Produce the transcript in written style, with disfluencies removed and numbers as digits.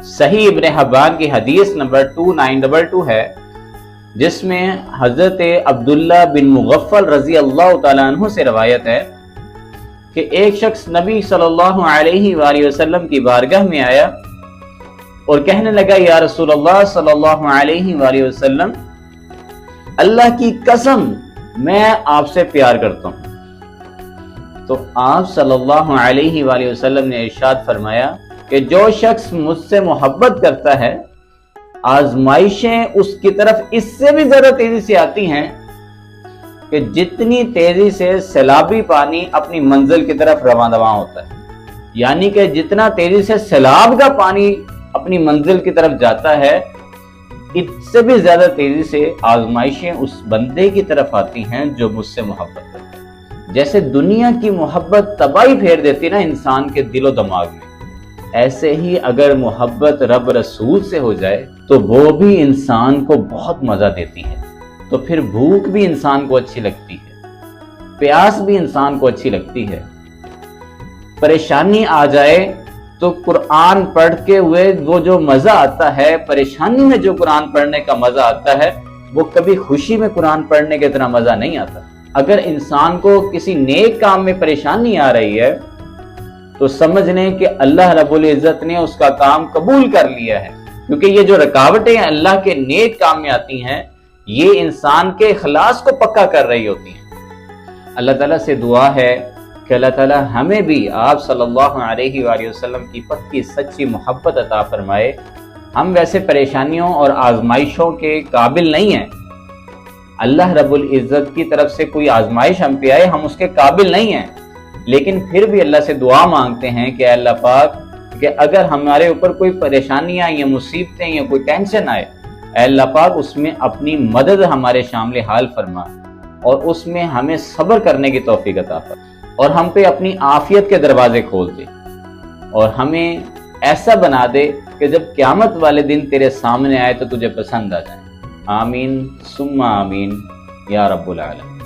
صحیح ابن حبان کی حدیث نمبر 2922 ہے، جس میں حضرت عبداللہ بن مغفل رضی اللہ تعالیٰ عنہ سے روایت ہے کہ ایک شخص نبی صلی اللہ علیہ وآلہ وسلم کی بارگاہ میں آیا اور کہنے لگا، یا رسول اللہ صلی اللہ علیہ وآلہ وسلم، اللہ کی قسم میں آپ سے پیار کرتا ہوں۔ تو آپ صلی اللہ علیہ وآلہ وسلم نے ارشاد فرمایا کہ جو شخص مجھ سے محبت کرتا ہے، آزمائشیں اس کی طرف اس سے بھی زیادہ تیزی سے آتی ہیں کہ جتنی تیزی سے سیلابی پانی اپنی منزل کی طرف رواں دواں ہوتا ہے، یعنی کہ جتنا تیزی سے سیلاب کا پانی اپنی منزل کی طرف جاتا ہے، اس سے بھی زیادہ تیزی سے آزمائشیں اس بندے کی طرف آتی ہیں جو مجھ سے محبت کرتا ہے۔ جیسے دنیا کی محبت تباہی پھیر دیتی نا انسان کے دل و دماغ میں، ایسے ہی اگر محبت رب رسول سے ہو جائے تو وہ بھی انسان کو بہت مزہ دیتی ہے۔ تو پھر بھوک بھی انسان کو اچھی لگتی ہے، پیاس بھی انسان کو اچھی لگتی ہے، پریشانی آ جائے تو قرآن پڑھ کے ہوئے وہ جو مزہ آتا ہے، پریشانی میں جو قرآن پڑھنے کا مزہ آتا ہے، وہ کبھی خوشی میں قرآن پڑھنے کے اتنا مزہ نہیں آتا۔ اگر انسان کو کسی نیک کام میں پریشانی آ رہی ہے تو سمجھ لیں کہ اللہ رب العزت نے اس کا کام قبول کر لیا ہے، کیونکہ یہ جو رکاوٹیں اللہ کے نیک کام میں آتی ہیں، یہ انسان کے اخلاص کو پکا کر رہی ہوتی ہیں۔ اللہ تعالیٰ سے دعا ہے کہ اللہ تعالیٰ ہمیں بھی آپ صلی اللہ علیہ وآلہ وسلم کی پکی سچی محبت عطا فرمائے۔ ہم ویسے پریشانیوں اور آزمائشوں کے قابل نہیں ہیں، اللہ رب العزت کی طرف سے کوئی آزمائش ہم پہ آئے، ہم اس کے قابل نہیں ہیں، لیکن پھر بھی اللہ سے دعا مانگتے ہیں کہ اے اللہ پاک، کہ اگر ہمارے اوپر کوئی پریشانیاں یا مصیبتیں یا کوئی ٹینشن آئے، اے اللہ پاک اس میں اپنی مدد ہمارے شامل حال فرما، اور اس میں ہمیں صبر کرنے کی توفیق عطا فرما، اور ہم پہ اپنی عافیت کے دروازے کھول دے، اور ہمیں ایسا بنا دے کہ جب قیامت والے دن تیرے سامنے آئے تو تجھے پسند آ جائے۔ آمین ثم آمین یا رب العالمین۔